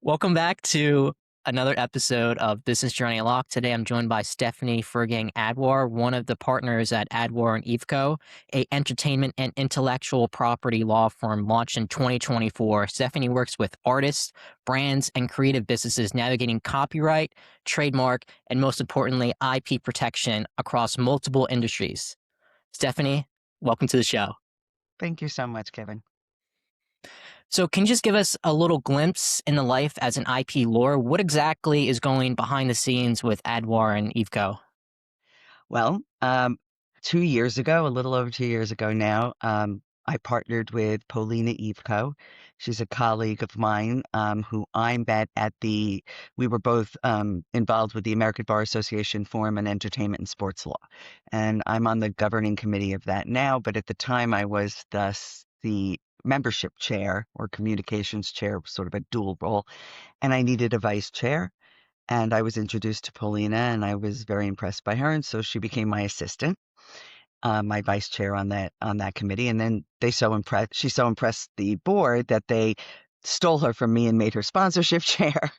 Welcome back to another episode of Business Journey Unlocked. Today I'm joined by Stephanie Furgang Adwar, one of the partners at Adwar and Eveco, a entertainment and intellectual property law firm launched in 2024. Stephanie works with artists, brands, and creative businesses navigating copyright, trademark, and most importantly, IP protection across multiple industries. Stephanie, welcome to the show. Thank you so much, Kevin. So can you just give us a little glimpse in the life as an IP lawyer? What exactly is going behind the scenes with Adwar and Eveco? Well, 2 years ago, a little over 2 years ago now, I partnered with Paulina Eveco. She's a colleague of mine who I met we were both involved with the American Bar Association Forum on Entertainment and Sports Law. And I'm on the governing committee of that now, but at the time I was thus the membership chair or communications chair, sort of a dual role, and I needed a vice chair. And I was introduced to Paulina, and I was very impressed by her, and so she became my assistant, my vice chair on that committee. And then she so impressed the board that they stole her from me and made her sponsorship chair.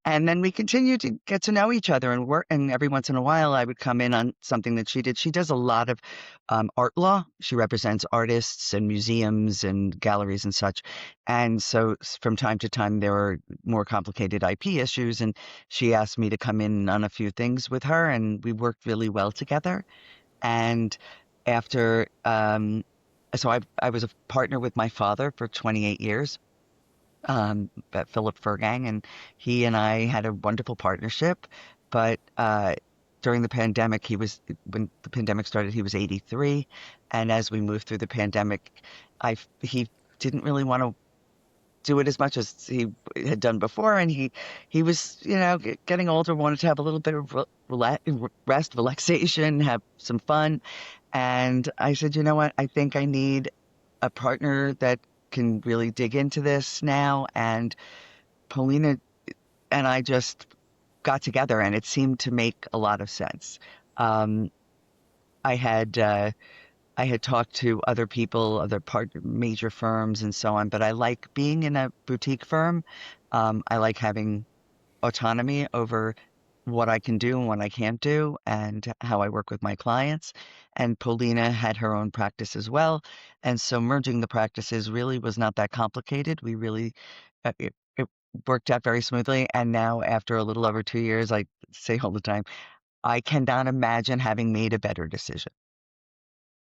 And then we continued to get to know each other and work. And every once in a while, I would come in on something that she did. She does a lot of art law. She represents artists and museums and galleries and such. And so from time to time, there were more complicated IP issues. And she asked me to come in on a few things with her. And we worked really well together. And after, so I was a partner with my father for 28 years, at Philip Furgang, and he and I had a wonderful partnership. But during the pandemic, when the pandemic started, he was 83, and as we moved through the pandemic, he didn't really want to do it as much as he had done before, and he was, getting older, wanted to have a little bit of rest, relaxation, have some fun. And I said, you know what? I think I need a partner that can really dig into this now. And Paulina and I just got together, and it seemed to make a lot of sense. Um, I had I had talked to other people, major firms, and so on, but I like being in a boutique firm. I like having autonomy over what I can do and what I can't do, and how I work with my clients. And Paulina had her own practice as well. And so merging the practices really was not that complicated. It worked out very smoothly. And now, after a little over 2 years, I say all the time, I cannot imagine having made a better decision.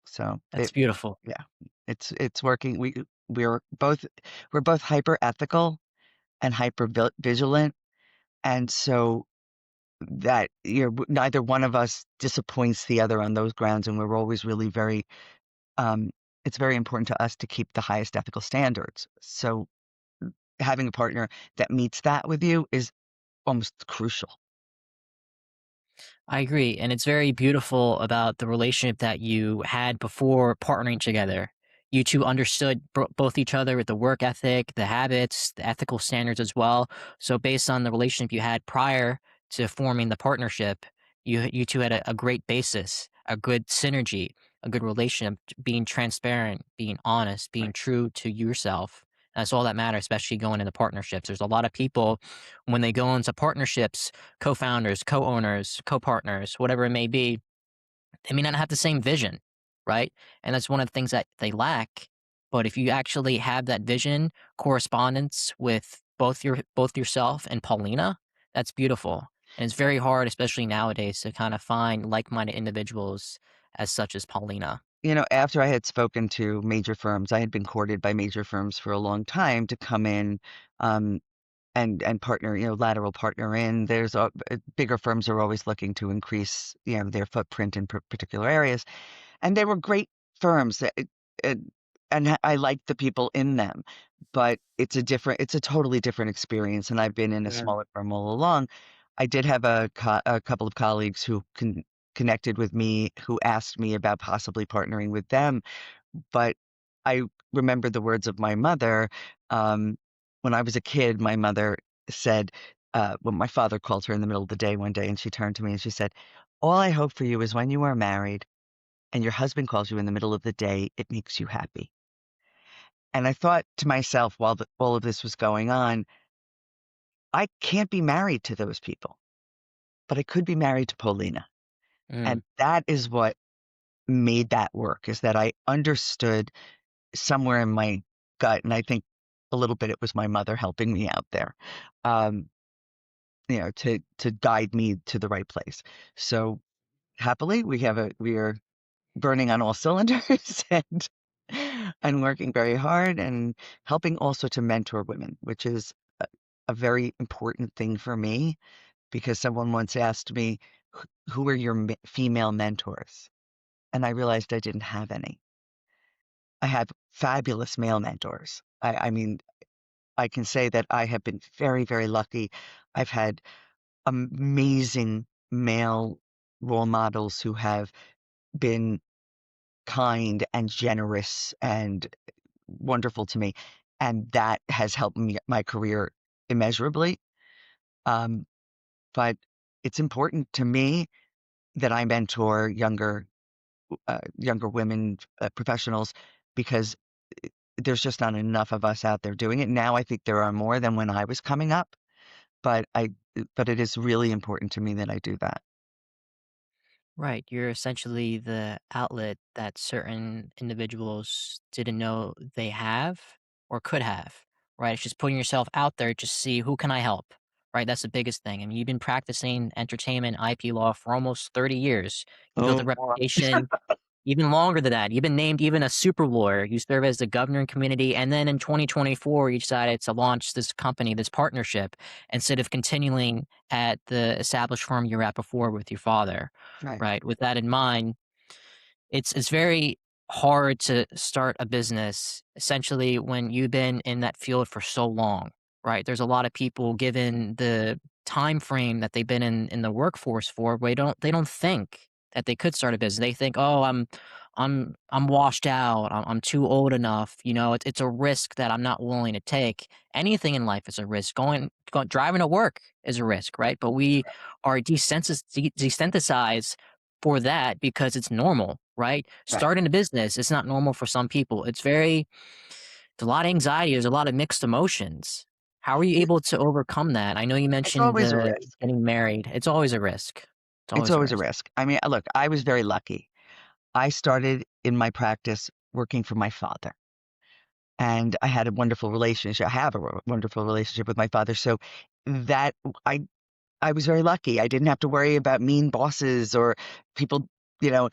So That's beautiful. yeah, it's working. We're both we're both hyper ethical and hyper vigilant, and so that neither one of us disappoints the other on those grounds, and we're always really very um it's very important to us to keep the highest ethical standards. So having a partner that meets that with you is almost crucial. I agree. And it's very beautiful about the relationship that you had before partnering together. You two understood both each other with the work ethic, the habits, the ethical standards as well. So, based on the relationship you had prior to forming the partnership, you two had a great basis, a good synergy, a good relationship, being transparent, being honest, being Right. true to yourself. That's all that matters, especially going into partnerships. There's a lot of people when they go into partnerships, co-founders, co-owners, co-partners, whatever it may be, they may not have the same vision, right? And that's one of the things that they lack. But if you actually have that vision, correspondence with both yourself and Paulina, that's beautiful. And it's very hard, especially nowadays, to kind of find like-minded individuals as such as Paulina. After I had spoken to major firms, I had been courted by major firms for a long time to come in, um, and partner, lateral partner in. Bigger firms are always looking to increase, their footprint in particular areas, and they were great firms. It, and I liked the people in them, but it's a totally different experience. And I've been in a Yeah. smaller firm all along. I did have a couple of colleagues who connected with me, who asked me about possibly partnering with them, but I remember the words of my mother. Um, when I was a kid, my mother said, when my father called her in the middle of the day one day, and she turned to me and she said, "All I hope for you is when you are married and your husband calls you in the middle of the day, it makes you happy." And I thought to myself while all of this was going on, I can't be married to those people, but I could be married to Paulina. Mm, And that is what made that work, is that I understood somewhere in my gut, and I think a little bit it was my mother helping me out there, um, to guide me to the right place. So happily, we are burning on all cylinders and working very hard and helping also to mentor women, which is a very important thing for me because someone once asked me, Who are your female mentors?" And I realized I didn't have any. I have fabulous male mentors. I mean, I can say that I have been very, very lucky. I've had amazing male role models who have been kind and generous and wonderful to me, and that has helped me my career immeasurably. Um, but it's important to me that I mentor younger women professionals because there's just not enough of us out there doing it. Now I think there are more than when I was coming up, but but it is really important to me that I do that. right. You're essentially the outlet that certain individuals didn't know they have or could have, right? It's just putting yourself out there to see who can I help, right? That's the biggest thing. I mean, you've been practicing entertainment IP law for almost 30 years. You built a Oh, reputation even longer than that. You've been named even a super lawyer. You serve as the governor in community. And then in 2024, you decided to launch this company, this partnership, instead of continuing at the established firm you were at before with your father, right, right? With that in mind, it's very hard to start a business essentially when you've been in that field for so long, right? There's a lot of people given the time frame that they've been in the workforce for, where they don't think that they could start a business. They think, "Oh, I'm washed out. I'm too old enough." It's a risk that I'm not willing to take. Anything in life is a risk. Driving to work is a risk, right? But we are desensitized for that because it's normal, right? right. Starting a business, it's not normal for some people. It's a lot of anxiety. There's a lot of mixed emotions. How are you It, able to overcome that? I know you it's mentioned always a the risk. getting married. It's always a risk. It's It's always a always a risk. risk. I mean, look, I was very lucky. I started in my practice working for my father, and I had a wonderful relationship. I have a wonderful relationship with my father. So that I I was very lucky. I didn't have to worry about mean bosses or people, you know,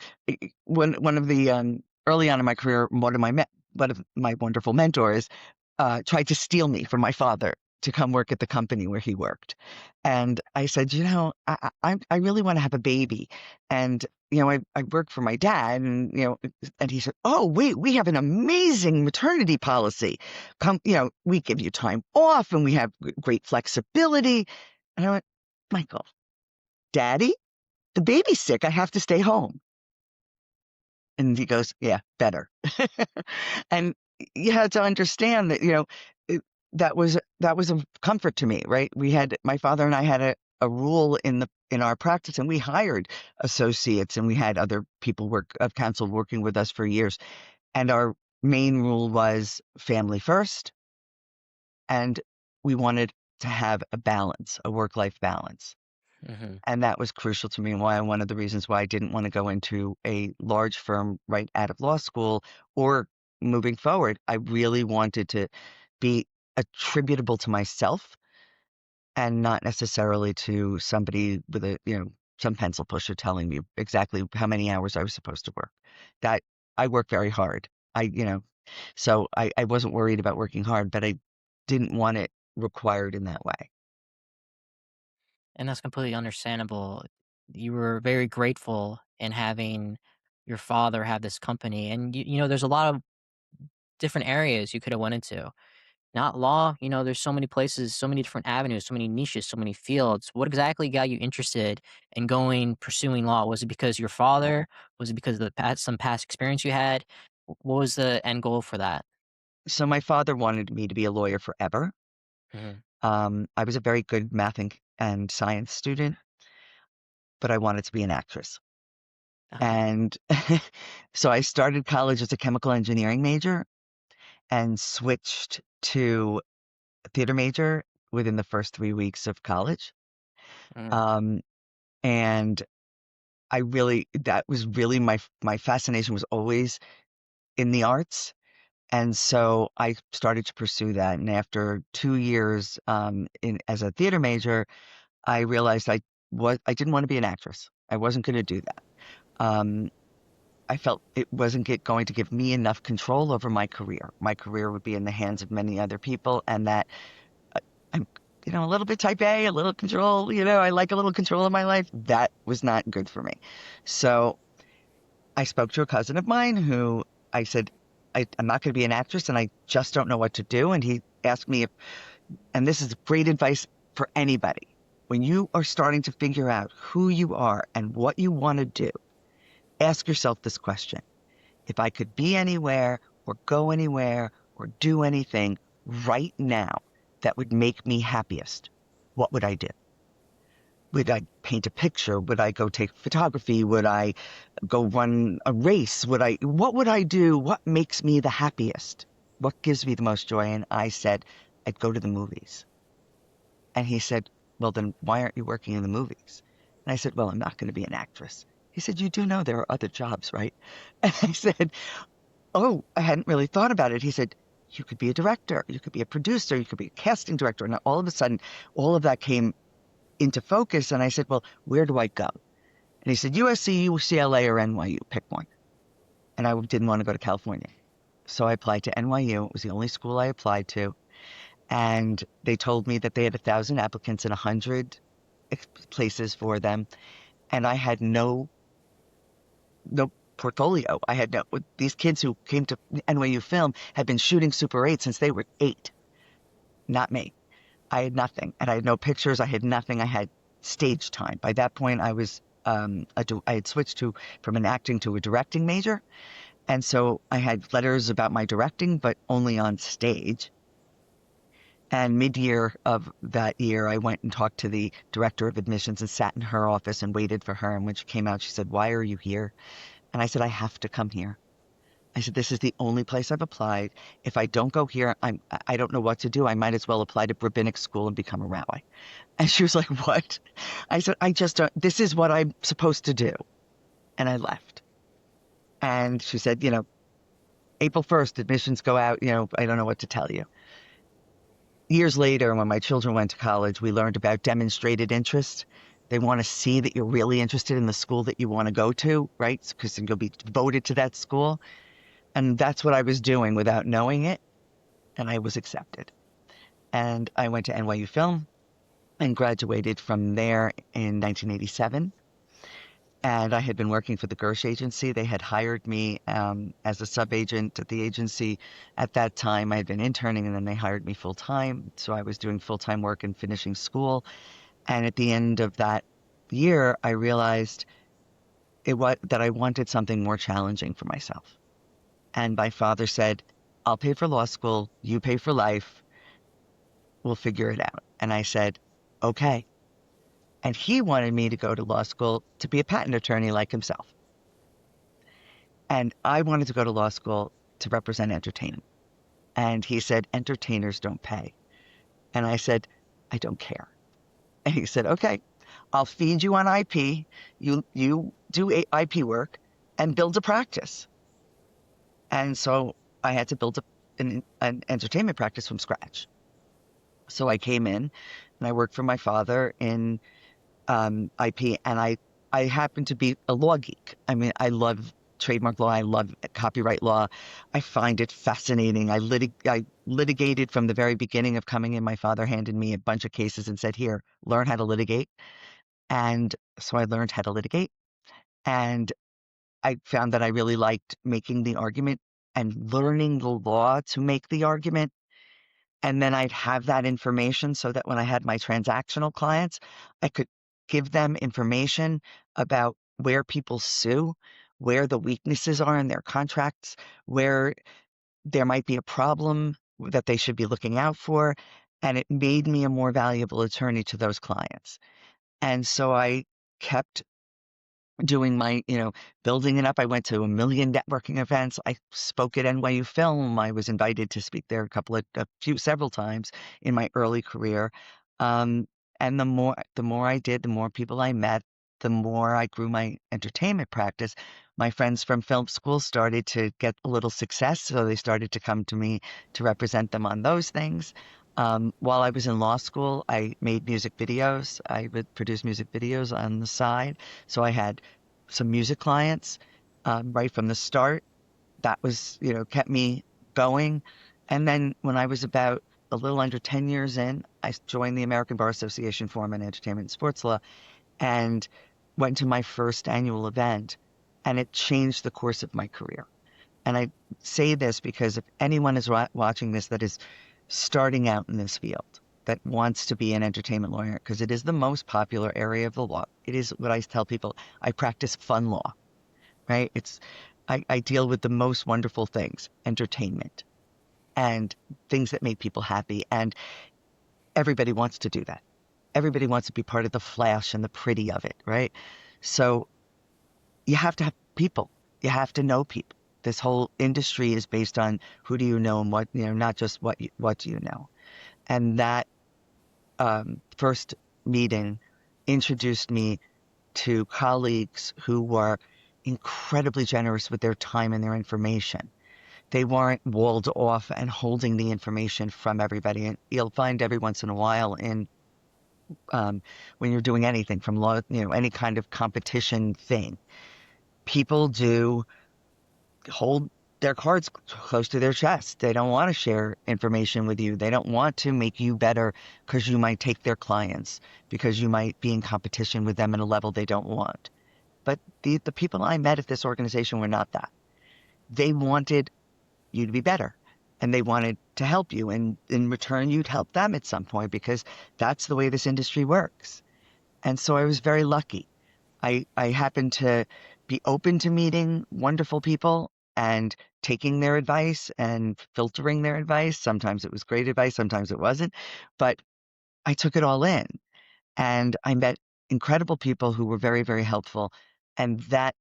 one of the early on in my career, one of my wonderful mentors tried to steal me from my father to come work at the company where he worked. And I said, I really want to have a baby. And, I work for my dad and, and he said, oh, wait, we have an amazing maternity policy. Come, we give you time off and we have great flexibility. And I went, Michael, Daddy, the baby's sick. I have to stay home. And he goes, yeah, better. And you had to understand that, it, that was a comfort to me, right? My father and I had a rule in our practice, and we hired associates and we had other people work of counsel working with us for years. And our main rule was family first, and we wanted to have a balance, a work-life balance. Hmm. And that was crucial to me and why one of the reasons why I didn't want to go into a large firm right out of law school or moving forward. I really wanted to be attributable to myself and not necessarily to somebody with some pencil pusher telling me exactly how many hours I was supposed to work. That I work very hard. So I wasn't worried about working hard, but I didn't want it required in that way. And that's completely understandable. You were very grateful in having your father have this company. And there's a lot of different areas you could have went into. Not law, there's so many places, so many different avenues, so many niches, so many fields. What exactly got you interested in pursuing law? Was it because your father? Was it because of some past experience you had? What was the end goal for that? So my father wanted me to be a lawyer forever. Mhm. I was a very good math and science student, but I wanted to be an actress. Uh-huh. And so I started college as a chemical engineering major and switched to a theater major within the first 3 weeks of college. Mm. Um, and that was really my fascination was always in the arts. And so I started to pursue that. And after 2 years as a theater major, I realized I didn't want to be an actress. I wasn't going to do that. Um, I felt it wasn't going to give me enough control over my career. My career would be in the hands of many other people, and that uh, I'm, a little bit type A, a little control. I like a little control of my life. That was not good for me. So I spoke to a cousin of mine who I said, I'm not going to be an actress, and I just don't know what to do. And he asked me if, and this is great advice for anybody. When you are starting to figure out who you are and what you want to do, ask yourself this question. If I could be anywhere or go anywhere or do anything right now that would make me happiest, what would I do? Would I paint a picture? Would I go take photography? Would I go run a race? What would I do? What makes me the happiest? What gives me the most joy? And I said, I'd go to the movies. And he said, well, then why aren't you working in the movies? And I said, well, I'm not going to be an actress. He said, you do know there are other jobs, right? And I said, oh, I hadn't really thought about it. He said, you could be a director, you could be a producer, you could be a casting director. And all of a sudden, all of that came into focus. And I said, well, where do I go? And he said, USC, UCLA, or NYU, pick one. And I didn't want to go to California. So I applied to NYU. It was the only school I applied to. And they told me that they had 1,000 applicants and 100 places for them. And I had no portfolio. I had no, these kids who came to NYU Film had been shooting Super 8 since they were 8. Not me. I had nothing. And I had no pictures. I had nothing. I had stage time. By that point, I had switched from an acting to a directing major. And so I had letters about my directing, but only on stage. And mid-year of that year, I went and talked to the director of admissions and sat in her office and waited for her. And when she came out, she said, why are you here? And I said, I have to come here. I said, this is the only place I've applied. If I don't go here, I don't know what to do. I might as well apply to rabbinic school and become a rabbi. And she was like, what? I said, I just don't, this is what I'm supposed to do. And I left. And she said, April 1st, admissions go out. I don't know what to tell you. Years later, when my children went to college, we learned about demonstrated interest. They want to see that you're really interested in the school that you want to go to, right? Because then you'll be voted to that school. And that's what I was doing without knowing it. And I was accepted. And I went to NYU Film and graduated from there in 1987. And I had been working for the Gersh agency. They had hired me as a sub-agent at the agency. At that time, I had been interning, and then they hired me full-time. So I was doing full-time work and finishing school. And at the end of that year, I realized that I wanted something more challenging for myself. And my father said, I'll pay for law school, you pay for life, we'll figure it out. And I said, okay. And he wanted me to go to law school to be a patent attorney like himself. And I wanted to go to law school to represent entertainment. And he said, entertainers don't pay. And I said, I don't care. And he said, okay, I'll feed you on IP. You do IP work and build a practice. And so I had to build an entertainment practice from scratch. So I came in and I worked for my father in IP, and I happen to be a law geek. I mean, I love trademark law. I love copyright law. I find it fascinating. I litigated from the very beginning of coming in. My father handed me a bunch of cases and said, here, learn how to litigate. And so I learned how to litigate. And I found that I really liked making the argument and learning the law to make the argument. And then I'd have that information so that when I had my transactional clients, I could give them information about where people sue, where the weaknesses are in their contracts, where there might be a problem that they should be looking out for. And it made me a more valuable attorney to those clients. And so I kept doing my, building it up. I went to a million networking events. I spoke at NYU Film. I was invited to speak there several times in my early career. Um, and the more I did, the more people I met, the more I grew my entertainment practice. My friends from film school started to get a little success, so they started to come to me to represent them on those things. While I was in law school, I made music videos. I would produce music videos on the side. So I had some music clients right from the start. That was, kept me going. And then when I was about a little under 10 years in, I joined the American Bar Association Forum on Entertainment and Sports Law and went to my first annual event. And it changed the course of my career. And I say this because if anyone is watching this that is starting out in this field, that wants to be an entertainment lawyer, because it is the most popular area of the law. It is what I tell people. I practice fun law, right? I deal with the most wonderful things, entertainment and things that make people happy. And everybody wants to do that. Everybody wants to be part of the flash and the pretty of it, right? So you have to have people. You have to know people. This whole industry is based on who do you know and what, not just what do you know. And that first meeting introduced me to colleagues who were incredibly generous with their time and their information. They weren't walled off and holding the information from everybody. And you'll find every once in a while um, when you're doing anything from law, any kind of competition thing, people do hold their cards close to their chest. They don't want to share information with you. They don't want to make you better because you might take their clients, because you might be in competition with them at a level they don't want. But the people I met at this organization were not that. They wanted you to be better and they wanted to help you. And in return, you'd help them at some point because that's the way this industry works. And so I was very lucky. I happened to be open to meeting wonderful people and taking their advice and filtering their advice. Sometimes it was great advice, sometimes it wasn't. But I took it all in and I met incredible people who were very, very helpful. And that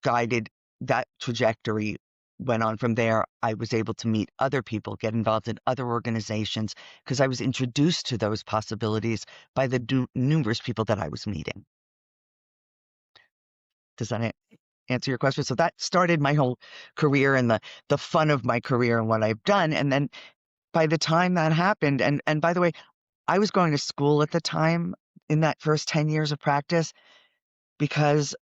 guided that trajectory went on from there. I was able to meet other people, get involved in other organizations because I was introduced to those possibilities by the numerous people that I was meeting. Does that answer your question? So that started my whole career and the fun of my career and what I've done. And then by the time that happened, and by the way, I was going to school at the time in that first 10 years of practice because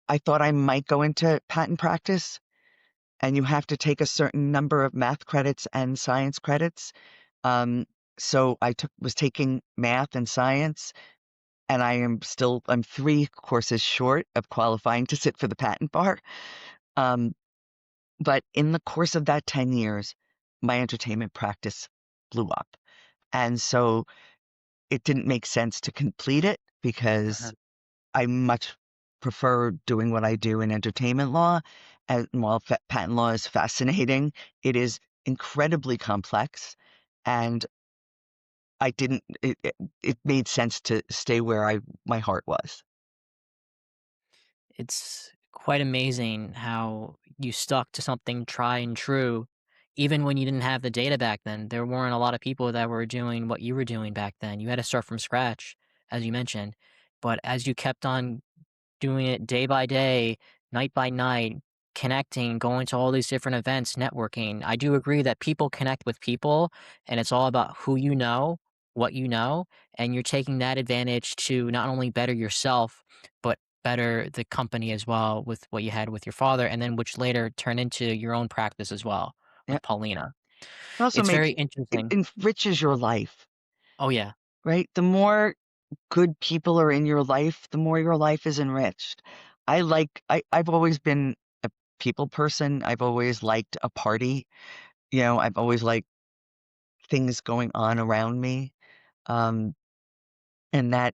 I thought I might go into patent practice and you have to take a certain number of math credits and science credits. Um, so was taking math and science, and I'm 3 courses short of qualifying to sit for the patent bar. Um, but in the course of that 10 years, my entertainment practice blew up. And so it didn't make sense to complete it Uh-huh. because I much prefer doing what I do in entertainment law. And while patent law is fascinating, it is incredibly complex. And it made sense to stay where my heart was. It's quite amazing how you stuck to something tried and true, even when you didn't have the data back then. There weren't a lot of people that were doing what you were doing back then. You had to start from scratch, as you mentioned. But as you kept on doing it day by day, night by night, connecting, going to all these different events, networking. I do agree that people connect with people, and it's all about who you know, what you know, and you're taking that advantage to not only better yourself, but better the company as well with what you had with your father, and then which later turned into your own practice as well Yeah. with Paulina. It also It's very it interesting. enriches your life, Oh, yeah. right? The more good people are in your life, the more your life is enriched. I've always been a people person. I've always liked a party. I've always liked things going on around me. Um, and that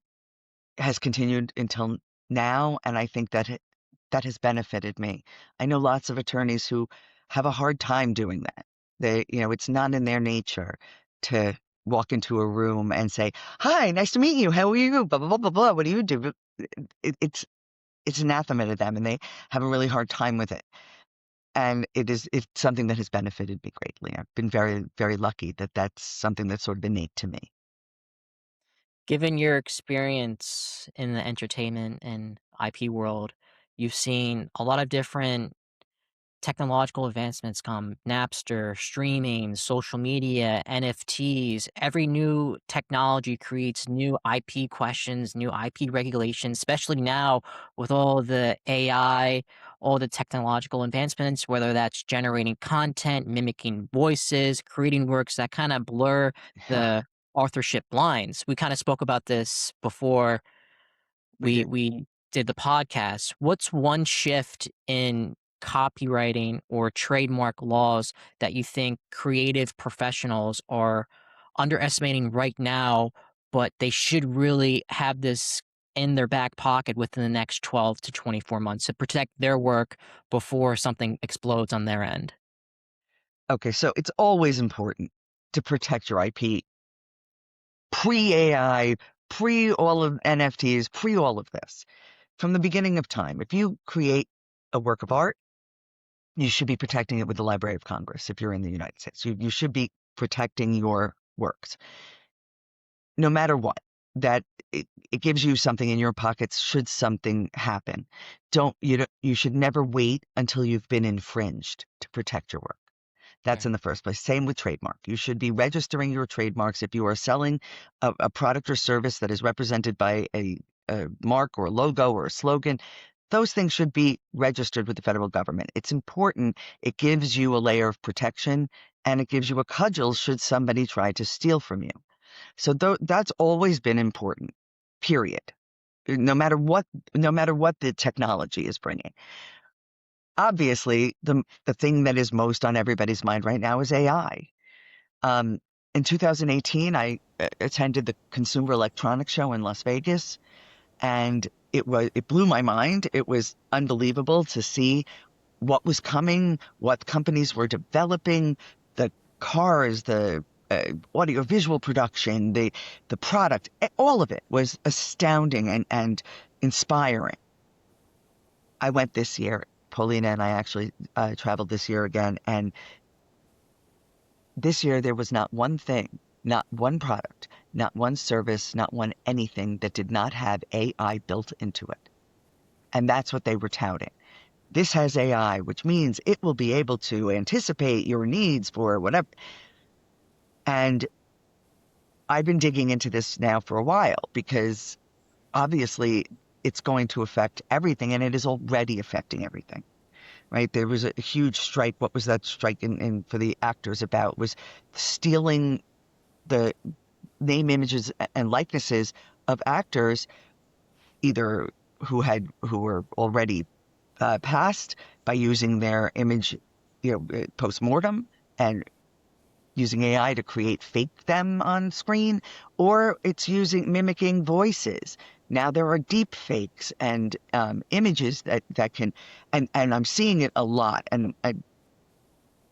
has continued until now. And I think that has benefited me. I know lots of attorneys who have a hard time doing that. It's not in their nature to walk into a room and say, "Hi, nice to meet you. How are you? Blah, blah, blah, blah, blah. What do you do?" it's anathema to them, and they have a really hard time with it. And it's something that has benefited me greatly. I've been very, very lucky that that's something that's sort of innate to me. Given your experience in the entertainment and IP world, you've seen a lot of different technological advancements come. Napster, streaming, social media, NFTs. Every new technology creates new IP questions, new IP regulations, especially now with all the AI, all the technological advancements, whether that's generating content, mimicking voices, creating works that kind of blur Yeah, the authorship lines. We kind of spoke about this before we did. we did the podcast. What's one shift in copywriting or trademark laws that you think creative professionals are underestimating right now, but they should really have this in their back pocket within the next 12 to 24 months to protect their work before something explodes on their end? Okay, so it's always important to protect your IP pre-AI, pre all of NFTs, pre all of this. From the beginning of time, if you create a work of art, you should be protecting it with the Library of Congress if you're in the United States. You should be protecting your works, no matter what. That it gives you something in your pockets should something happen. You should never wait until you've been infringed to protect your work. That's Right. in the first place. Same with trademark. You should be registering your trademarks if you are selling a product or service that is represented by a mark or a logo or a slogan. Those things should be registered with the federal government. It's important. It gives you a layer of protection and it gives you a cudgel should somebody try to steal from you. So that's always been important, period. No matter what, no matter what the technology is bringing. Obviously, the thing that is most on everybody's mind right now is AI. Um, in 2018, I attended the Consumer Electronics Show in Las Vegas, and it blew my mind. It was unbelievable to see what was coming, what companies were developing, the cars, the audiovisual production, the product, all of it was astounding and inspiring. I went this year. Paulina and I actually traveled this year again, and this year there was not one thing, not one product, not one service, not one anything that did not have AI built into it. And that's what they were touting. This has AI, which means it will be able to anticipate your needs for whatever. And I've been digging into this now for a while because obviously it's going to affect everything and it is already affecting everything, right? There was a huge strike. What was that strike in for the actors about? Was stealing the name, images, and likenesses of actors, either who were already passed by using their image, post mortem, and using AI to create fake them on screen, or it's using mimicking voices. Now there are deep fakes and images that can, and I'm seeing it a lot. And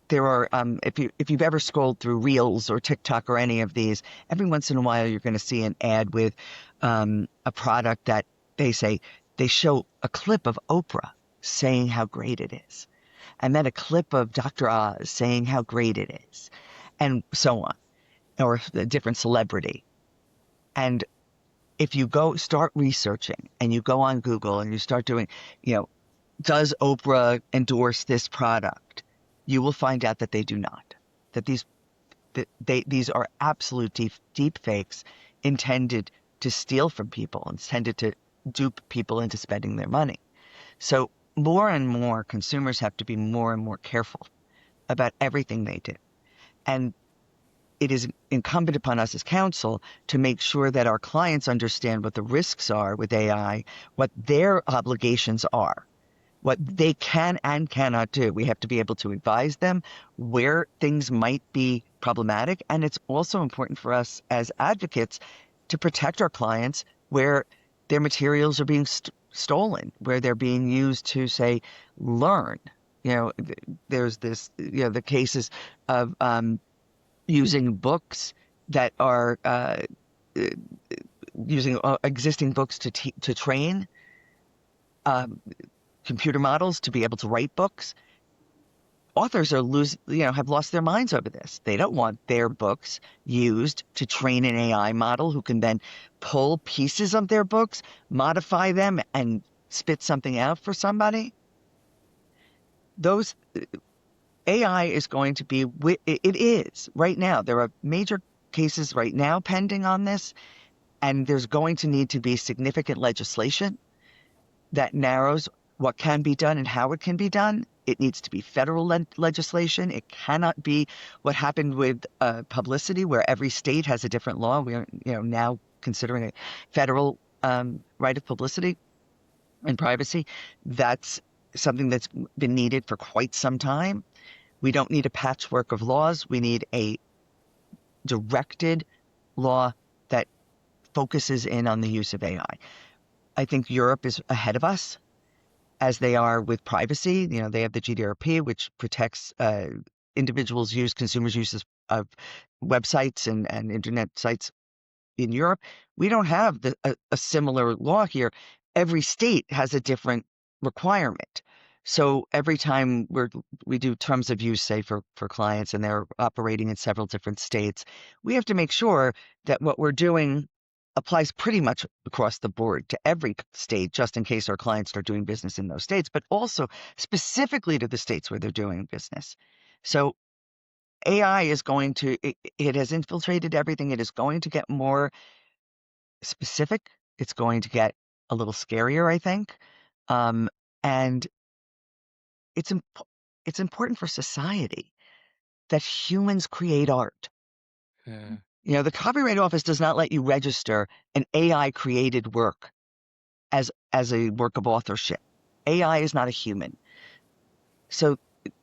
there are if you've ever scrolled through Reels or TikTok or any of these, every once in a while you're going to see an ad with a product that they say they show a clip of Oprah saying how great it is, and then a clip of Dr. Oz saying how great it is, and so on, or a different celebrity. And if you go start researching and you go on Google and you start doing, you know, does Oprah endorse this product? You will find out that they do not. That these are absolute deep fakes intended to steal from people, intended to dupe people into spending their money. So more and more consumers have to be more and more careful about everything they do. And it is incumbent upon us as counsel to make sure that our clients understand what the risks are with AI, what their obligations are, what they can and cannot do. We have to be able to advise them where things might be problematic. And it's also important for us as advocates to protect our clients where their materials are being stolen, where they're being used to, say, learn. There's this, the cases of using books that are uh, using existing books to train um, computer models to be able to write books. Authors have lost their minds over this. They don't want their books used to train an AI model who can then pull pieces of their books, modify them, and spit something out for somebody. Those AI is going to be, it is right now. There are major cases right now pending on this, and there's going to need to be significant legislation that narrows what can be done and how it can be done. It needs to be federal legislation. It cannot be what happened with publicity, where every state has a different law. We are, now considering a federal right of publicity and privacy. That's something that's been needed for quite some time. We don't need a patchwork of laws. We need a directed law that focuses in on the use of AI. I think Europe is ahead of us as they are with privacy. They have the GDPR, which protects individuals' use, consumers' uses of websites and internet sites in Europe. We don't have a similar law here. Every state has a different requirement. So every time we do terms of use, say for clients, and they're operating in several different states, we have to make sure that what we're doing applies pretty much across the board to every state, just in case our clients are doing business in those states, but also specifically to the states where they're doing business. So AI is it has infiltrated everything. It is going to get more specific. It's going to get a little scarier, I think. Um, and it's it's important for society that humans create art. Hmm. The Copyright Office does not let you register an AI created work as a work of authorship. AI is not a human. So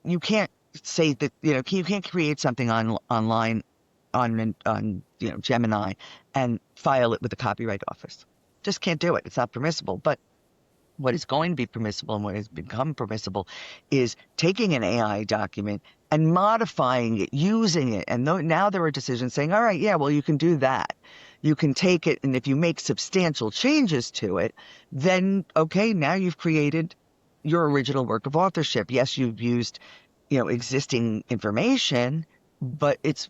you can't say that, you can't create something online on Gemini and file it with the Copyright Office. Just can't do it. It's not permissible. But what is going to be permissible and what has become permissible is taking an AI document and modifying it, using it. And now there are decisions saying, all right, yeah, well, you can do that. You can take it, and if you make substantial changes to it, then, okay, now you've created your original work of authorship. Yes, you've used, existing information, but it's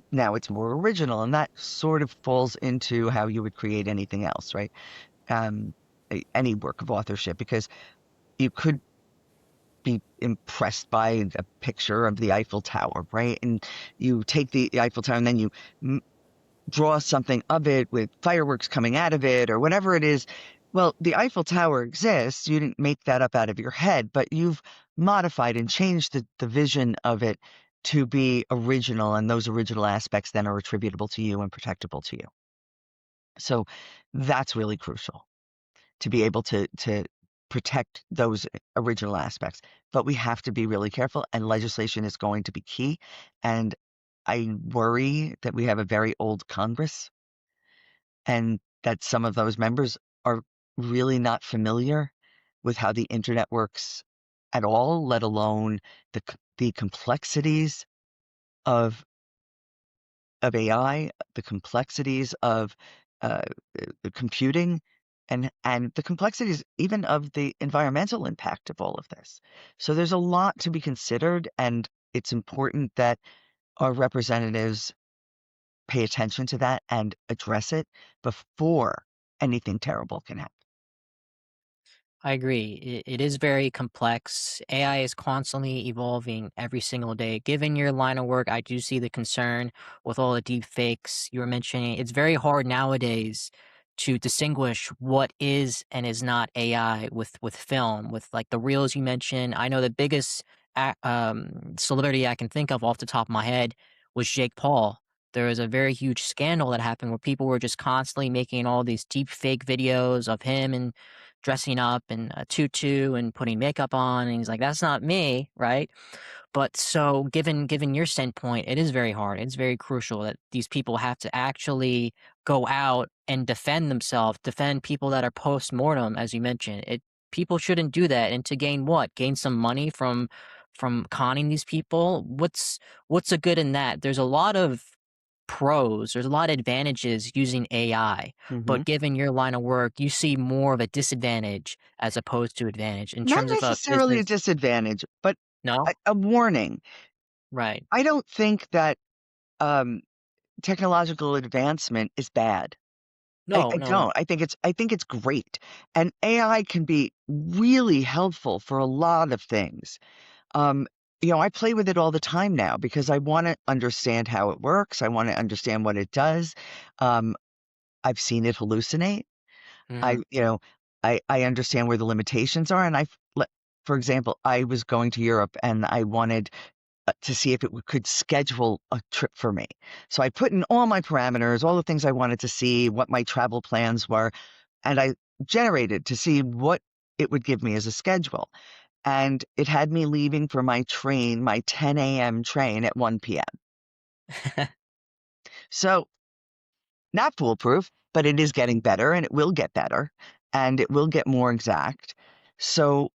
more original. And that sort of falls into how you would create anything else, right? Um, any work of authorship, because you could be impressed by a picture of the Eiffel Tower, right? And you take the Eiffel Tower and then you draw something of it with fireworks coming out of it or whatever it is. Well, the Eiffel Tower exists. You didn't make that up out of your head, but you've modified and changed the vision of it to be original, and those original aspects then are attributable to you and protectable to you. So that's really crucial, to be able to protect those original aspects. But we have to be really careful, and legislation is going to be key. And I worry that we have a very old Congress and that some of those members are really not familiar with how the internet works at all, let alone the complexities of AI, the complexities of uh, the computing, and the complexities even of the environmental impact of all of this. So there's a lot to be considered, and it's important that our representatives pay attention to that and address it before anything terrible can happen. I agree. It is very complex. AI is constantly evolving every single day. Given your line of work, I do see the concern with all the deep fakes you were mentioning. It's very hard nowadays to distinguish what is and is not AI with film, with like the reels you mentioned. I know the biggest celebrity I can think of off the top of my head was Jake Paul. There was a very huge scandal that happened where people were just constantly making all these deep fake videos of him and dressing up in a tutu and putting makeup on, and he's like, "That's not me," right? But so given your standpoint, it is very hard. It's very crucial that these people have to actually go out and defend themselves, defend people that are post-mortem, as you mentioned. People shouldn't do that, and to gain what? Gain some money from conning these people? What's a good in that? There's a lot of pros, there's a lot of advantages using AI, Mhm. but given your line of work, you see more of a disadvantage as opposed to advantage in Not terms of a necessarily a business. disadvantage, but No? a warning. Right. I don't think that, um, technological advancement is bad. No, I no, no. don't. I think it's great, and AI can be really helpful for a lot of things. Um, I play with it all the time now because I wanna understand how it works, I wanna understand what it does. Um, I've seen it hallucinate. I Mhm. you know, I understand where the limitations are, and for example, I was going to Europe, and I wanted, to see if it could schedule a trip for me. So I put in all my parameters, all the things I wanted to see, what my travel plans were, and I generated to see what it would give me as a schedule. And it had me leaving for my train, my 10 a.m. train at 1 p.m. So not foolproof, but it is getting better and it will get better and it will get more exact. So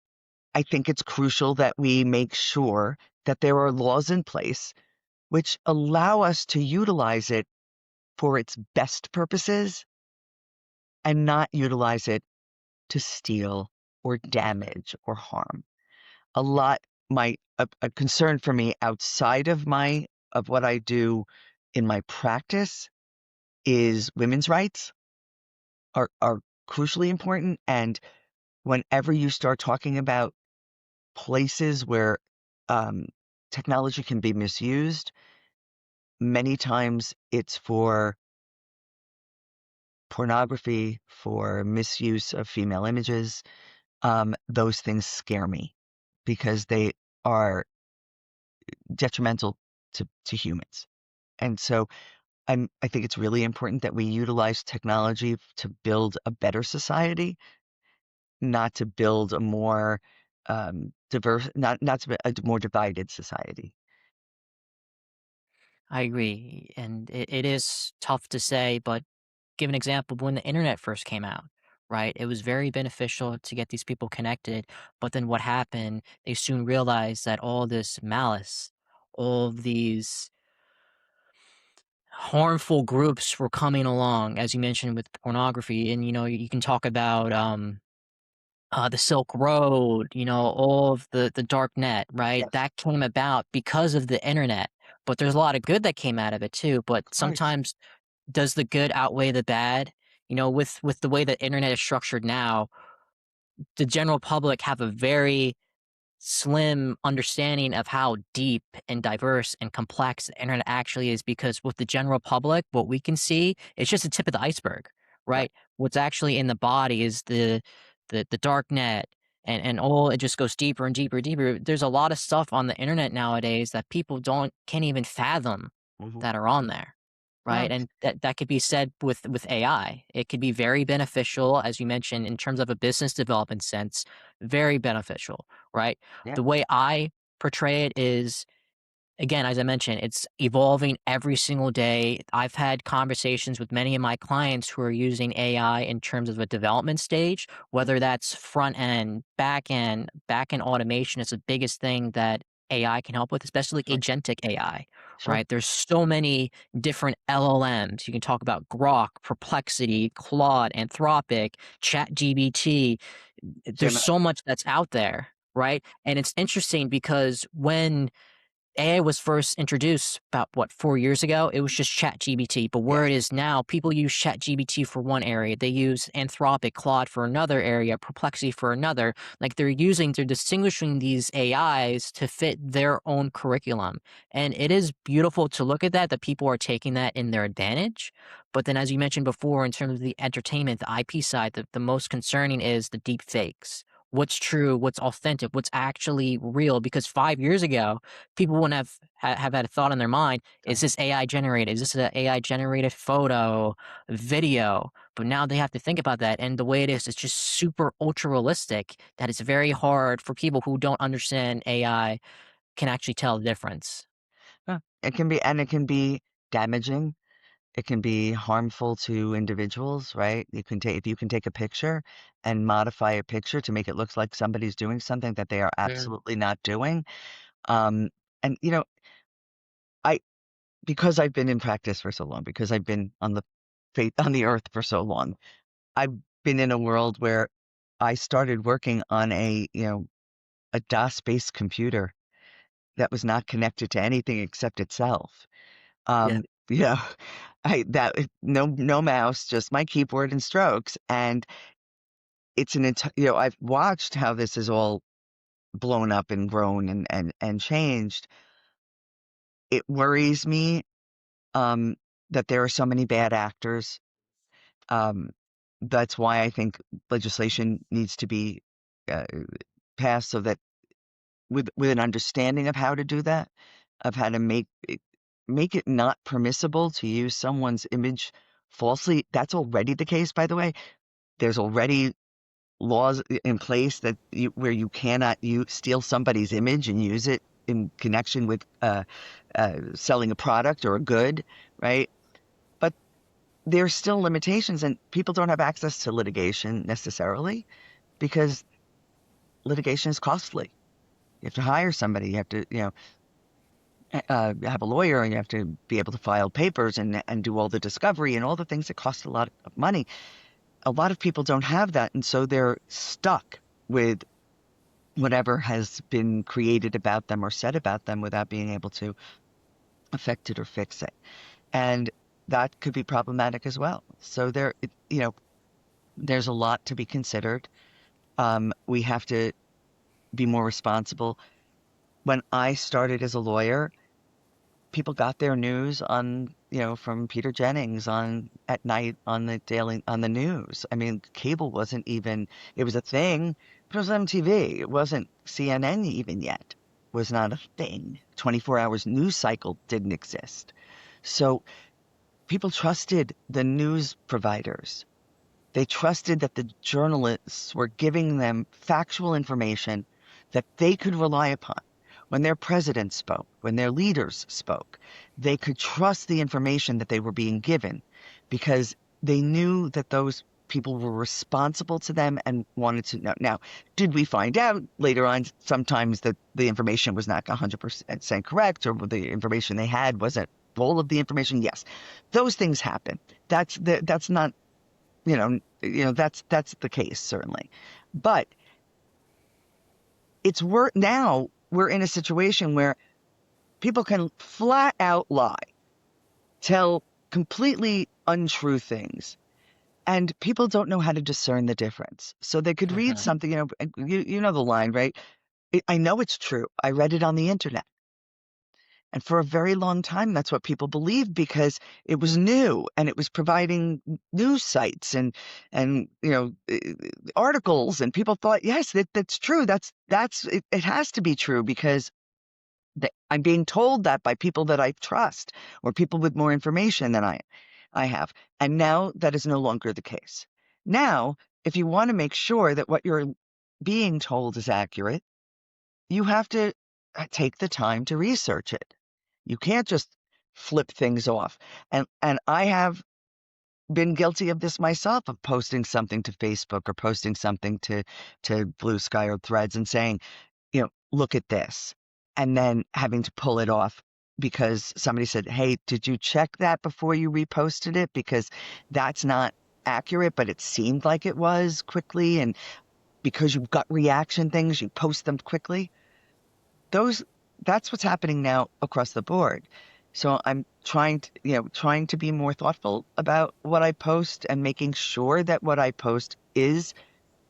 I think it's crucial that we make sure that there are laws in place which allow us to utilize it for its best purposes and not utilize it to steal or damage or harm. A lot a concern for me outside of my of what I do in my practice is women's rights are crucially important, and whenever you start talking about places where, um, technology can be misused, many times it's for pornography, for misuse of female images. Those things scare me because they are detrimental to humans. And so I think it's really important that we utilize technology to build a better society, not to build a more diverse, not to be a more divided society. I agree, and it is tough to say, but give an example of when the internet first came out, right? It was very beneficial to get these people connected, but then what happened, they soon realized that all this malice, all of these harmful groups were coming along, as you mentioned with pornography, and, you can talk about, the Silk Road, all of the dark net, right? Yes, That came about because of the internet, but there's a lot of good that came out of it too, but of course. sometimes does the good outweigh the bad? With the way the internet is structured now, the general public have a very slim understanding of how deep and diverse and complex the internet actually is because with the general public, what we can see is just the tip of the iceberg, Right. right? What's actually in the body is the dark net and all it just goes deeper and deeper and deeper. There's a lot of stuff on the internet nowadays that people don't can't even fathom Mhm. that are on there. No, Right. And that could be said with AI. It could be very beneficial, as you mentioned, in terms of a business development sense, very beneficial, right? yeah, The way I portray it is, again, as I mentioned, it's evolving every single day. I've had conversations with many of my clients who are using AI in terms of a development stage, yeah, whether that's front end, back end automation is the biggest thing that AI can help with, especially sure, agentic AI, sure. right? There's so many different LLMs. You can talk about Grok, Perplexity, Claude, Anthropic, ChatGPT. There's Gemini. so much that's out there, right? And it's interesting because when AI was first introduced about what 4 years ago. It was just ChatGPT, but where Yes, it is now, people use ChatGPT for one area, they use Anthropic, Claude for another area, Perplexity for another. Like they're distinguishing these AIs to fit their own curriculum, and it is beautiful to look at that people are taking that in their advantage. But then, as you mentioned before, in terms of the entertainment, the IP side, the most concerning is the deep fakes. What's true? What's authentic? What's actually real? Because 5 years ago people wouldn't have had a thought in their mind, "Is right. this AI generated? Is this an AI generated photo, video?" But now they have to think about that, and the way it is, it's just super ultra realistic that it's very hard for people who don't understand AI can actually tell the difference. It can be damaging. It can be harmful to individuals, right? You can take if you can take a picture and modify a picture to make it look like somebody's doing something that they are Mm, absolutely not doing. Um, and I because I've been in practice for so long, because I've been on the faith on the earth for so long, I've been in a world where I started working on a DOS-based computer that was not connected to anything except itself. Yeah. You know, no mouse, just my keyboard and strokes. And it's I've watched how this is all blown up and grown and changed. It worries me um, that there are so many bad actors. Um, that's why I think legislation needs to be uh, passed so that with an understanding of how to do that, of how to make it not permissible to use someone's image falsely. That's already the case, by the way. There's already laws in place where you cannot steal somebody's image and use it in connection with selling a product or a good, right? But there's still limitations, and people don't have access to litigation necessarily because litigation is costly. You have to hire somebody. You have to, have a lawyer, and you have to be able to file papers and do all the discovery and all the things that cost a lot of money. A lot of people don't have that, and so they're stuck with whatever has been created about them or said about them without being able to affect it or fix it. And that could be problematic as well. So there's a lot to be considered. We have to be more responsible. When I started as a lawyer, people got their news from Peter Jennings on at night on the news. I mean, cable wasn't even, it was a thing, but it was MTV. It wasn't CNN even yet. It was not a thing. 24 hours news cycle didn't exist. So people trusted the news providers. They trusted that the journalists were giving them factual information that they could rely upon. When their president spoke, when their leaders spoke, they could trust the information that they were being given because they knew that those people were responsible to them and wanted to know. Now, did we find out later on sometimes that the information was not 100% correct, or the information they had wasn't all of the information? Yes, those things happen. That's not that's the case, certainly. But now we're in a situation where people can flat out lie, tell completely untrue things, and people don't know how to discern the difference. So they could read Mhm. something, and you know the line, right? I know it's true. I read it on the internet. And for a very long time, that's what people believed because it was new and it was providing news sites and articles, and people thought, yes, that's true. It has to be true because I'm being told that by people that I trust or people with more information than I have. And now that is no longer the case. Now, if you want to make sure that what you're being told is accurate, you have to take the time to research it. You can't just flip things off. And I have been guilty of this myself, of posting something to Facebook or posting something to Blue Sky or Threads and saying, look at this, and then having to pull it off because somebody said, "Hey, did you check that before you reposted it? Because that's not accurate, but it seemed like it was quickly, and because you've got reaction things, you post them quickly." Those That's what's happening now across the board. So I'm trying to be more thoughtful about what I post and making sure that what I post is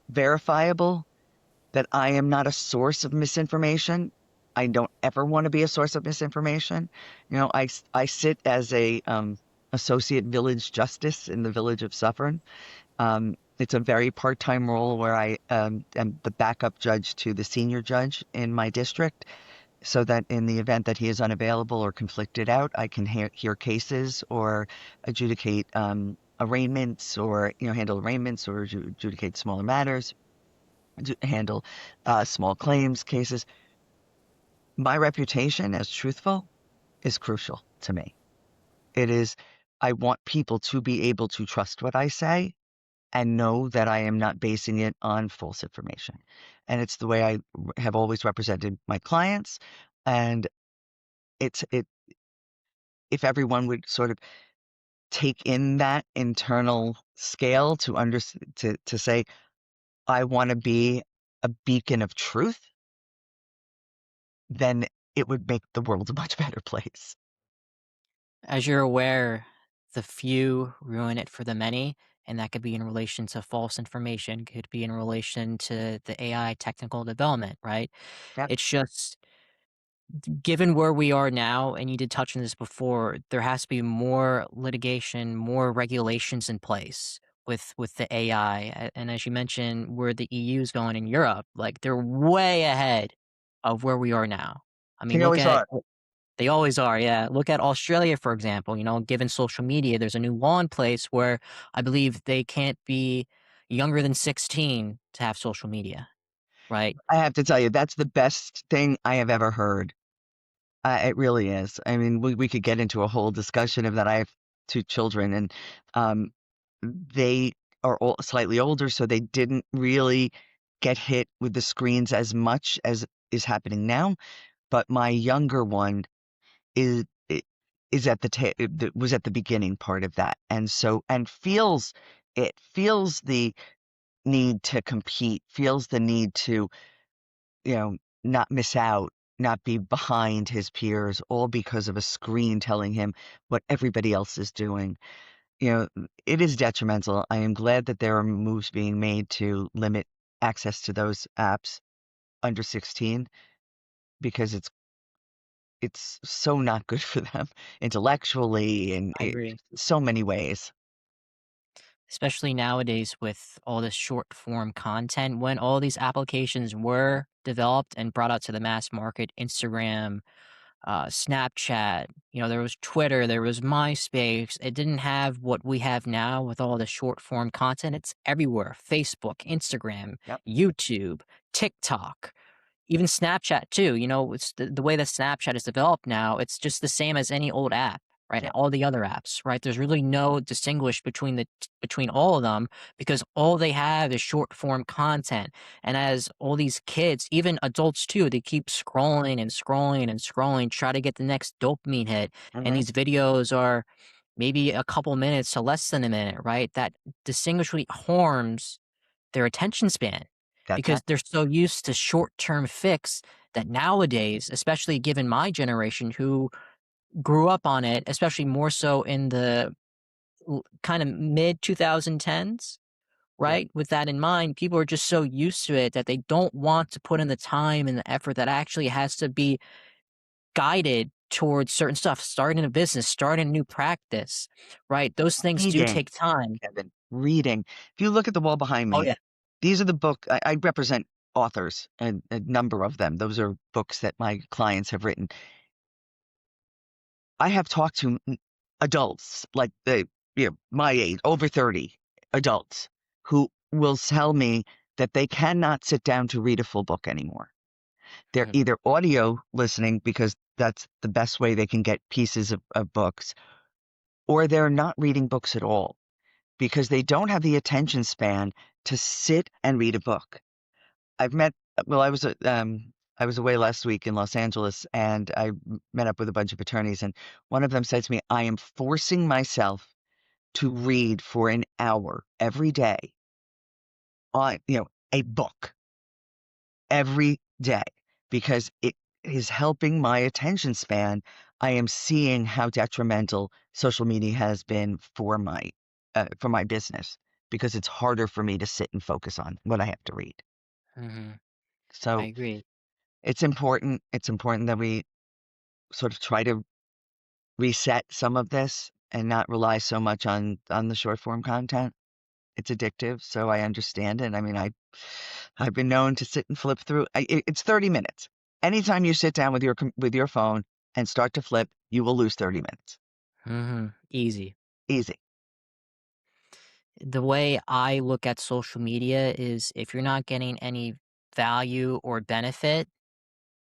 verifiable, that I am not a source of misinformation. I don't ever want to be a source of misinformation. I sit as a associate village justice in the village of Suffern. It's a very part-time role where I am the backup judge to the senior judge in my district, so that in the event that he is unavailable or conflicted out, I can hear cases or adjudicate arraignments, or handle arraignments, or adjudicate smaller matters, handle small claims cases. My reputation as truthful is crucial to me. It is, I want people to be able to trust what I say and know that I am not basing it on false information. And it's the way I have always represented my clients. And it's it if everyone would sort of take in that internal scale to to say, I want to be a beacon of truth, then it would make the world a much better place. As you're aware, the few ruin it for the many, and that could be in relation to false information, could be in relation to the AI technical development, right? Yep. It's just given where we are now, and you did touch on this before, there has to be more litigation, more regulations in place with the AI. And as you mentioned, where the EU is going in Europe, like they're way ahead of where we are now. I mean, They look always at are. they always are, yeah. Look at Australia, for example. Given social media, there's a new law in place where I believe they can't be younger than 16 to have social media, right? I have to tell you, that's the best thing I have ever heard. It really is. I mean, we could get into a whole discussion of that. I have two children, and um, they are slightly older, so they didn't really get hit with the screens as much as is happening now. But my younger one I is at the was at the beginning part of that, and so and feels the need to compete, feels the need to, you know, not miss out, not be behind his peers, all because of a screen telling him what everybody else is doing. It is detrimental. I am glad that there are moves being made to limit access to those apps under 16 because it's so not good for them intellectually and I agree. so many ways. Especially nowadays with all this short form content, when all these applications were developed and brought out to the mass market, Instagram, Snapchat, there was Twitter, there was MySpace. It didn't have what we have now with all the short form content. It's everywhere. Facebook, Instagram, Yep. YouTube, TikTok. Even Snapchat too, it's the way that Snapchat is developed now, it's just the same as any old app, right? Yep. All the other apps, right? There's really no distinguish between all of them because all they have is short form content. And as all these kids, even adults too, they keep scrolling and scrolling and scrolling, try to get the next dopamine hit. And Hmm. these videos are maybe a couple minutes to less than a minute, right? That distinguishably harms their attention span That's because right. they're so used to short-term fix that nowadays, especially given my generation who grew up on it, especially more so in the kind of mid 2010s, Yep. right? With that in mind, people are just so used to it that they don't want to put in the time and the effort that actually has to be guided towards certain stuff, starting a business, starting a new practice, right? Those things do Reading, take time. Kevin, reading. If you look at the wall behind Oh me, yeah. these are the book I represent authors, a number of them. Those are books that my clients have written. I have talked to adults like my age, over 30 adults who will tell me that they cannot sit down to read a full book anymore. They're Mhm, either audio listening because that's the best way they can get pieces of books, or they're not reading books at all because they don't have the attention span to sit and read a book. I've met, well, I was away last week in Los Angeles and met up with a bunch of attorneys, and one of them said to me, I am forcing myself to read for an hour every day on, a book every day because it is helping my attention span. I am seeing how detrimental social media has been for my business because it's harder for me to sit and focus on what I have to read. mhm. I So agree. it's important. It's important that we sort of try to reset some of this and not rely so much on the short form content. It's addictive, so I understand it. I mean, I've been known to sit and flip through. It's 30 minutes. Anytime you sit down with with your phone and start to flip, you will lose 30 minutes. Easy. Easy. The way I look at social media is if you're not getting any value or benefit,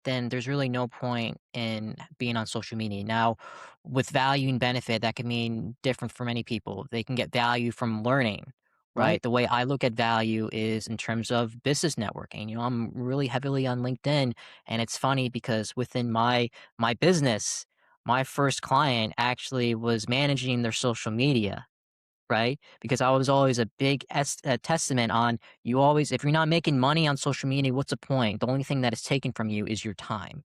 then there's really no point in being on social media. Now, with value and benefit, that can mean different for many people. They can get value from learning, Right? right? The way I look at value is in terms of business networking. I'm really heavily on LinkedIn, and it's funny because within my business, my first client actually was managing their social media, right? Because I was always a big testament on you always, if you're not making money on social media, what's the point? The only thing that is taken from you is your time.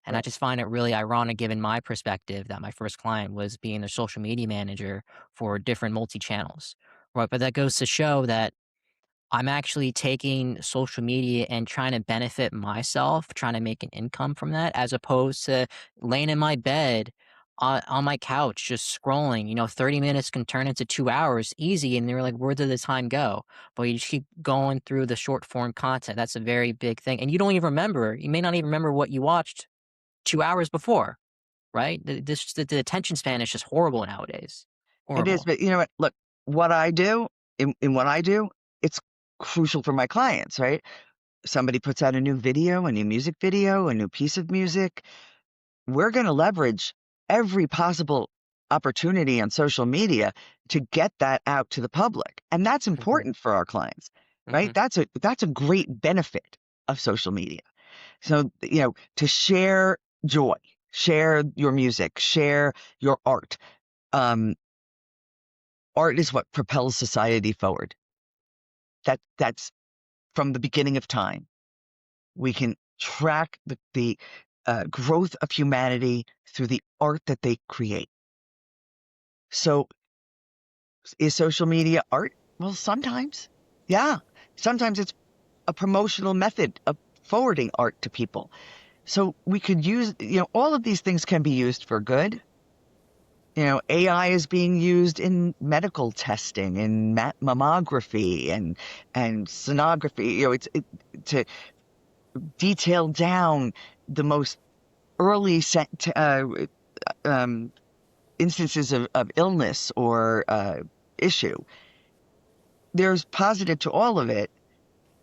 And I Right. just find it really ironic, given my perspective, that my first client was being the social media manager for different multi channels, right? But that goes to show that I'm actually taking social media and trying to benefit myself, trying to make an income from that, as opposed to laying in my bed on my couch just scrolling. 30 minutes can turn into 2 hours easy, and you're like, where did the time go? But you just keep going through the short form content. That's a very big thing. And you don't even remember. You may not even remember what you watched 2 hours before, right? The attention span is just horrible nowadays. It is, Horrible. but you know what? Look, what I do in what I do, it's crucial for my clients, right? Somebody puts out a new video, a new music video, a new piece of music. We're going to leverage every possible opportunity on social media to get that out to the public. And that's Hmm. important for our clients, right? Hmm. That's a great benefit of social media. So, to share joy, share your music, share your art. Um, Art is what propels society forward. That's from the beginning of time. We can track the growth of humanity through the art that they create. So, is social media art? Well, sometimes. Yeah. Sometimes it's a promotional method of forwarding art to people. So we could use, all of these things can be used for good. AI is being used in medical testing, in mammography and sonography. To detail down the most early um, instances of illness or issue. There's positive to all of it,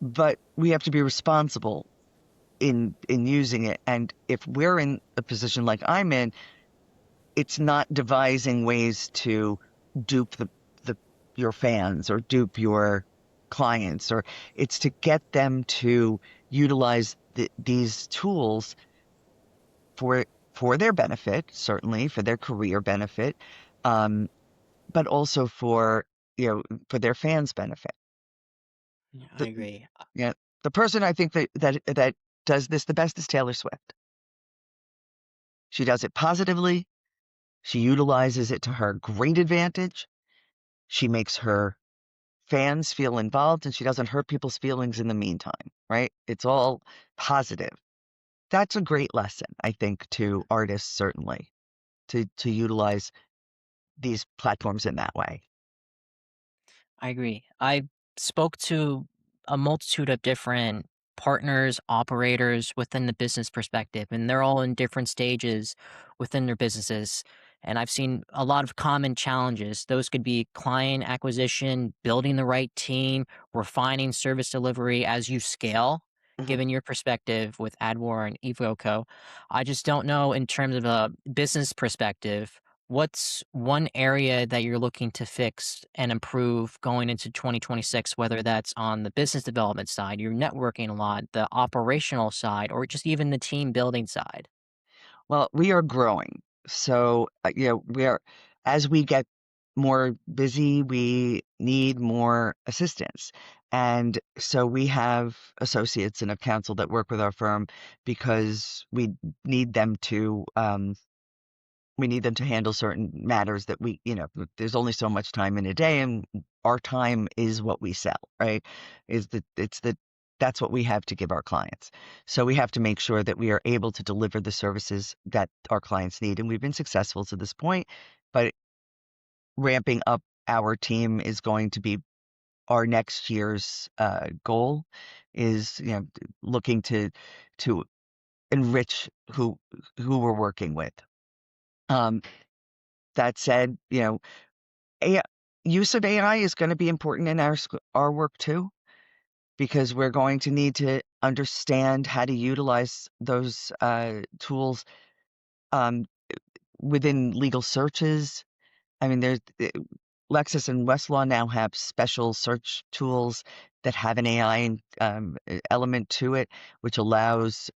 but we have to be responsible in using it. And if we're in a position like I'm in, it's not devising ways to dupe the your fans or dupe your clients, or it's to get them to utilize these tools for for their benefit, certainly for their career benefit, um, but also for their fans' benefit. Yeah, I The, agree. yeah, the person I think that does this the best is Taylor Swift. She does it positively. She utilizes it to her great advantage. She makes her fans feel involved and she doesn't hurt people's feelings in the meantime, right? It's all positive. That's a great lesson, I think, to artists, certainly, to utilize these platforms in that way. I agree. I spoke to a multitude of different partners, operators within the business perspective, and they're all in different stages within their businesses. And I've seen a lot of common challenges. Those could be client acquisition, building the right team, refining service delivery as you scale. Mhm. Given your perspective with Adwar and Evoco, I just don't know in terms of a business perspective what's one area that you're looking to fix and improve going into 2026, whether that's on the business development side, you're networking a lot, the operational side, or just even the team building side? Well, we are growing. So, as we get more busy, we need more assistance. And so we have associates in a council that work with our firm because need them to, um, we need them to handle certain matters that there's only so much time in a day, and our time is what we sell, right? Is that it's the That's what we have to give our clients. So we have to make sure that we are able to deliver the services that our clients need. And we've been successful to this point, but ramping up our team is going to be our next year's goal is, looking to enrich who we're working with. Um, that said, AI, use of AI is going to be important in our work too, because we're going to need to understand how to utilize those tools um, within legal searches. I mean, Lexis and Westlaw now have special search tools that have an AI element to it, which allows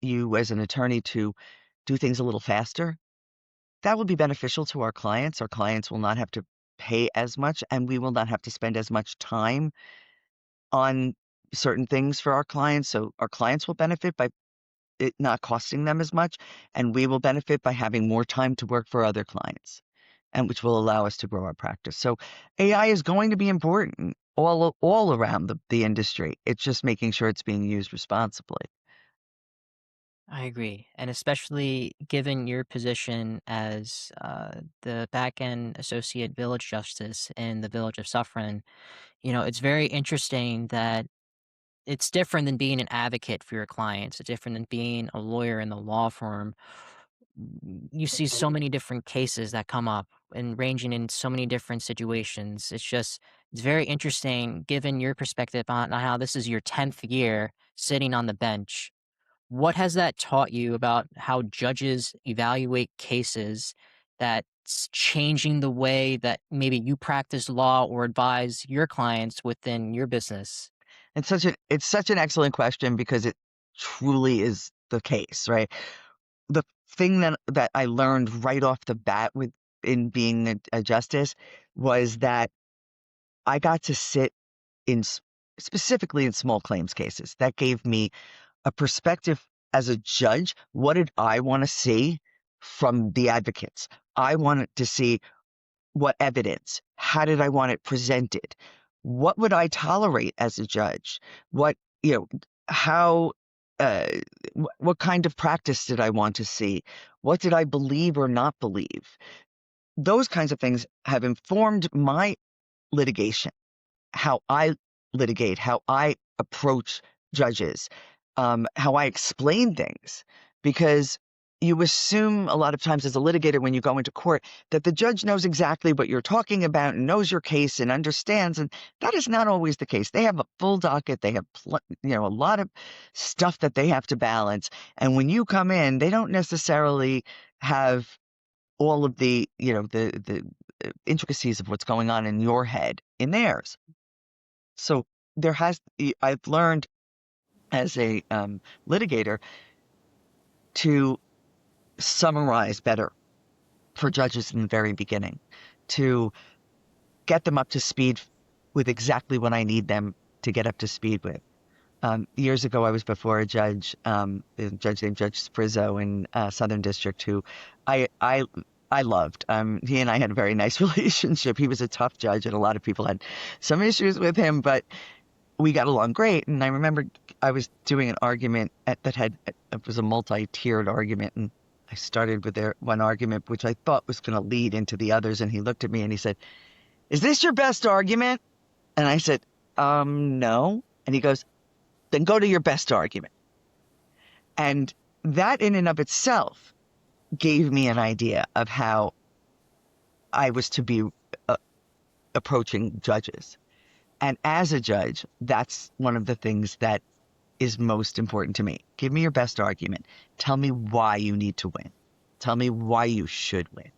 you as an attorney to do things a little faster. that will be beneficial to our clients. Our clients will not have to pay as much, and we will not have to spend as much time on certain things for our clients. So our clients will benefit by it not costing them as much, and we will benefit by having more time to work for other clients, and which will allow us to grow our practice. So AI is going to be important all around the industry. It's just making sure it's being used responsibly. I agree, and especially given your position as the back end associate village justice in the village of Suffern, it's very interesting that it's different than being an advocate for your clients. It's different than being a lawyer in the law firm. You see so many different cases that come up and ranging in so many different situations. It's very interesting given your perspective on how this is your 10th year sitting on the bench. What has that taught you about how judges evaluate cases that's changing the way that maybe you practice law or advise your clients within your business? It's such an excellent question because it truly is the case, right? The thing that I learned right off the bat with in being a justice was that I got to sit in specifically in small claims cases. That gave me a perspective as a judge. What did I want to see from the advocates? I wanted to see what evidence, how did I want it presented? What would I tolerate as a judge? What, you know, how, uh, what kind of practice did I want to see? What did I believe or not believe? Those kinds of things have informed my litigation, how I litigate, how I approach judges, how I explain things. Because you assume a lot of times as a litigator when you go into court that the judge knows exactly what you're talking about and knows your case and understands. And that is not always the case. They have a full docket. They have, a lot of stuff that they have to balance. And when you come in, they don't necessarily have all of the intricacies of what's going on in your head in theirs. So I've learned as a litigator to summarize better for judges in the very beginning, to get them up to speed with exactly what I need them to get up to speed with. Years ago, I was before a judge named Judge Sprizzo in Southern District, who I I I loved. He and I had a very nice relationship. He was a tough judge, and a lot of people had some issues with him, but we got along great. And I remember I was doing an argument it was a multi-tiered argument. And I started with their one argument, which I thought was going to lead into the others. And he looked at me and he said, "Is this your best argument?" And I said, no. And he goes, "Then go to your best argument." And that in and of itself gave me an idea of how I was to be uh, approaching judges. And as a judge, that's one of the things that is most important to me. Give me your best argument. Tell me why you need to win. Tell me why you should win.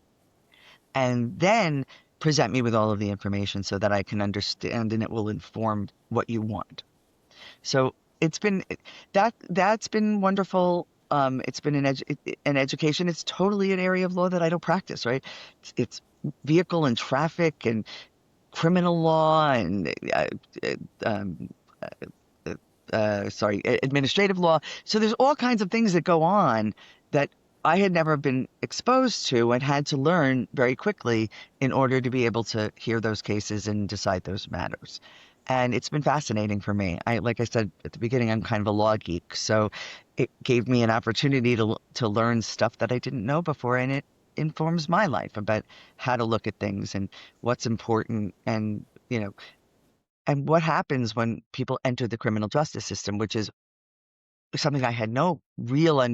And then present me with all of the information so that I can understand and it will inform what you want. So it's been that's been wonderful. It's been an education. It's totally an area of law that I don't practice, right? It's vehicle and traffic and criminal law and uh, um, administrative law. So there's all kinds of things that go on that I had never been exposed to and had to learn very quickly in order to be able to hear those cases and decide those matters. And it's been fascinating for me. Like I said at the beginning, I'm kind of a law geek, so it gave me an opportunity to learn stuff that I didn't know before, and it informs my life about how to look at things and what's important, and and what happens when people enter the criminal justice system, which is something I had no real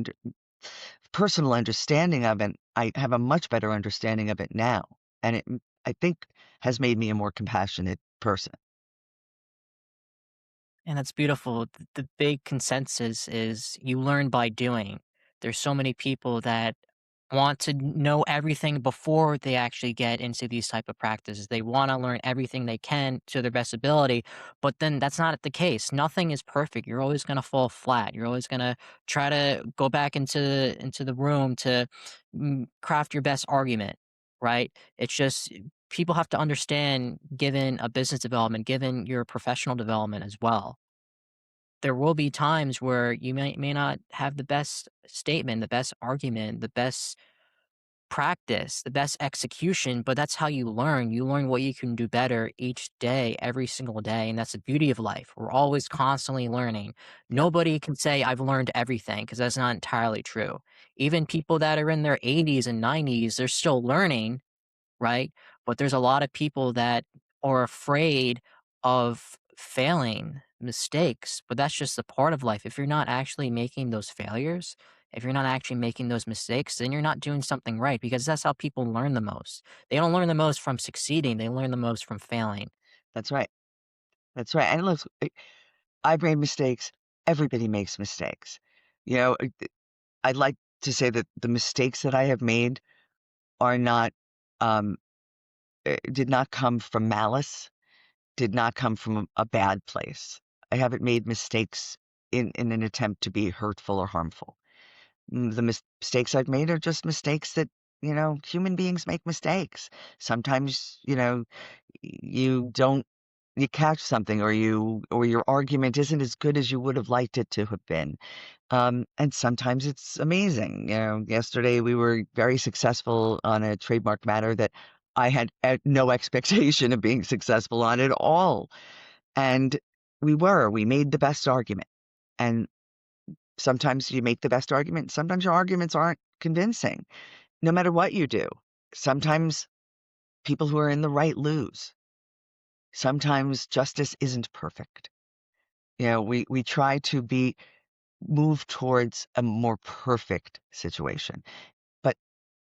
personal understanding of, and I have a much better understanding of it now. And I think, has made me a more compassionate person. And that's beautiful. The big consensus is you learn by doing. There's so many people that want to know everything before they actually get into these type of practices. They want to learn everything they can to their best ability, but then that's not the case. Nothing is perfect. You're always going to fall flat. You're always going to try to go back into the room to craft your best argument, right? It's just people have to understand, given a business development, given your professional development as well, there will be times where you may not have the best statement, the best argument, the best practice, the best execution, but that's how you learn. You learn what you can do better each day, every single day, and that's the beauty of life. We're always constantly learning. Yep, Nobody can say, "I've learned everything," because that's not entirely true. Even people that are in their 80s and 90s, they're still learning, right? But there's a lot of people that are afraid of failing, mistakes, but that's just a part of life. If you're not actually making those failures, if you're not actually making those mistakes, then you're not doing something right because that's how people learn the most. They don't learn the most from succeeding, they learn the most from failing. that's right. That's right. And look, I've made mistakes. Everybody makes mistakes. You know, I'd like to say that the mistakes that I have made are not, um, did not come from malice, did not come from a bad place. I haven't made mistakes in an attempt to be hurtful or harmful. The mistakes I've made are just mistakes that, human beings make mistakes. Sometimes, you don't you catch something or your argument isn't as good as you would have liked it to have been. And sometimes it's amazing. Yesterday we were very successful on a trademark matter that I had no expectation of being successful on at all. And we made the best argument. And sometimes you make the best argument. Sometimes your arguments aren't convincing, no matter what you do. Sometimes people who are in the right lose. Sometimes justice isn't perfect. We try to move towards a more perfect situation. But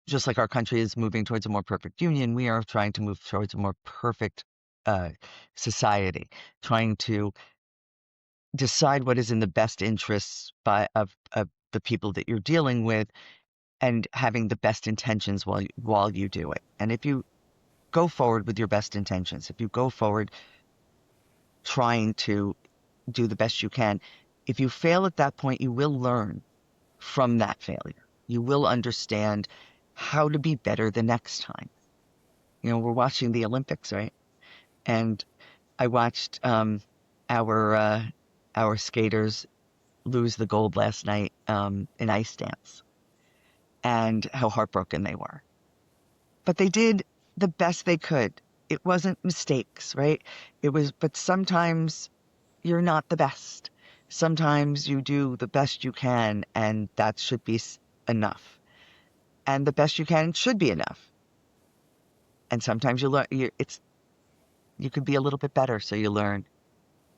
just like our country is moving towards a more perfect union, we are trying to move towards a more perfect uh, society, trying to decide what is in the best interests of the people that you're dealing with and having the best intentions while you do it. And if you go forward with your best intentions, if you go forward trying to do the best you can, if you fail at that point, you will learn from that failure. You will understand how to be better the next time. We're watching the Olympics, right? And I watched our uh, our skaters lose the gold last night in ice dance, and how heartbroken they were. But they did the best they could. It wasn't mistakes, right? But sometimes you're not the best. Sometimes you do the best you can, and that should be enough. And the best you can should be enough. And sometimes you learn. You could be a little bit better, so you learn,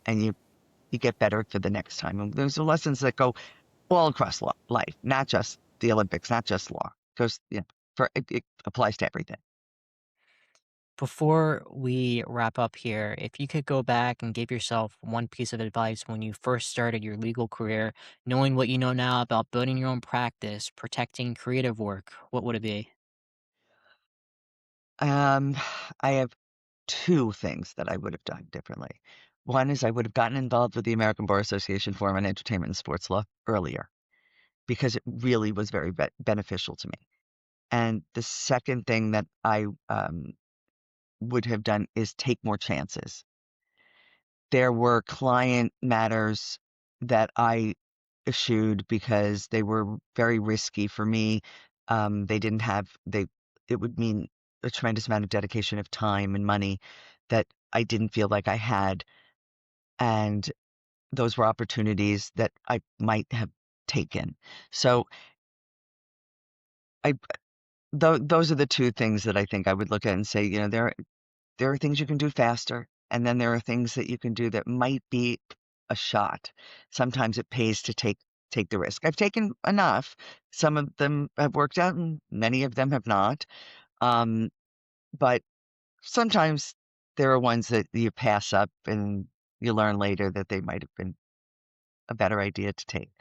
and you get better for the next time. And those are lessons that go all across life, not just the Olympics, not just law. Goes, it applies to everything. Before we wrap up here, if you could go back and give yourself one piece of advice when you first started your legal career, knowing what you know now about building your own practice, protecting creative work, what would it be? Um, I have two things that I would have done differently. One is I would have gotten involved with the American Bar Association Forum on Entertainment and Sports Law earlier because it really was very beneficial to me. And the second thing that I would have done is take more chances. There were client matters that I eschewed because they were very risky for me. They didn't have they it would mean a tremendous amount of dedication of time and money that I didn't feel like I had. And those were opportunities that I might have taken. So I those are the two things that I think I would look at and say, there are things you can do faster, and then there are things that you can do that might be a shot. Sometimes it pays to take the risk. I've taken enough. Some of them have worked out, and many of them have not. Um, but sometimes there are ones that you pass up, and you learn later that they might have been a better idea to take.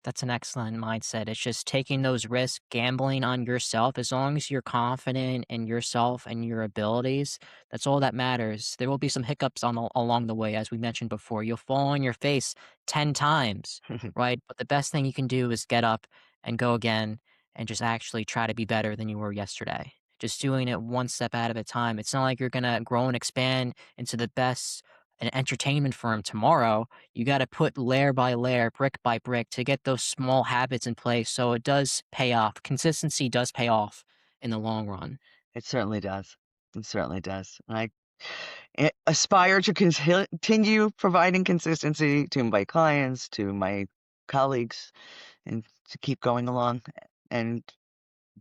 That's an excellent mindset. It's just taking those risks, gambling on yourself. As long as you're confident in yourself and your abilities, that's all that matters. There will be some hiccups along the way, as we mentioned before. You'll fall on your face 10 times, right? But the best thing you can do is get up and go again and just actually try to be better than you were yesterday. Just doing it one step at a time. It's not like you're going to grow and expand into the best an entertainment firm tomorrow. You got to put layer by layer, brick by brick to get those small habits in place. So it does pay off. Consistency does pay off in the long run. It certainly does. It certainly does. I aspire to continue providing consistency to my clients, to my colleagues, and to keep going along and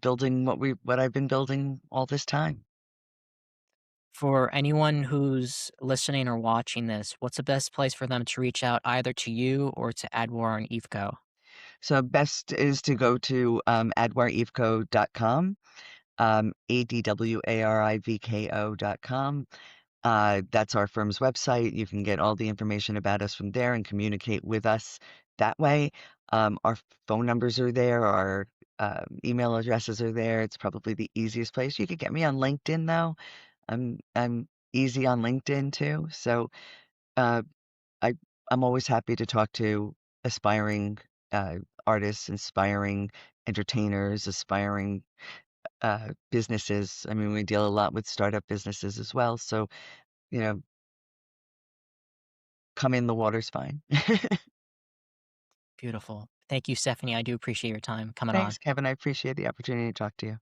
building what I've been building all this time. For anyone who's listening or watching this, what's the best place for them to reach out either to you or to Adwar and Evco? So best is to go to adwarivco.com, adwarivko.com. That's our firm's website. You can get all the information about us from there and communicate with us that way. Our phone numbers are there. Our email addresses are there. It's probably the easiest place. You could get me on LinkedIn though. I'm easy on LinkedIn too. So uh, I I'm always happy to talk to aspiring uh, artists, aspiring entertainers, aspiring businesses. I mean, we deal a lot with startup businesses as well. So you know, come in, the water's fine. Beautiful. Thank you, Stephanie. I do appreciate your time coming on. Thanks, Kevin. I appreciate the opportunity to talk to you.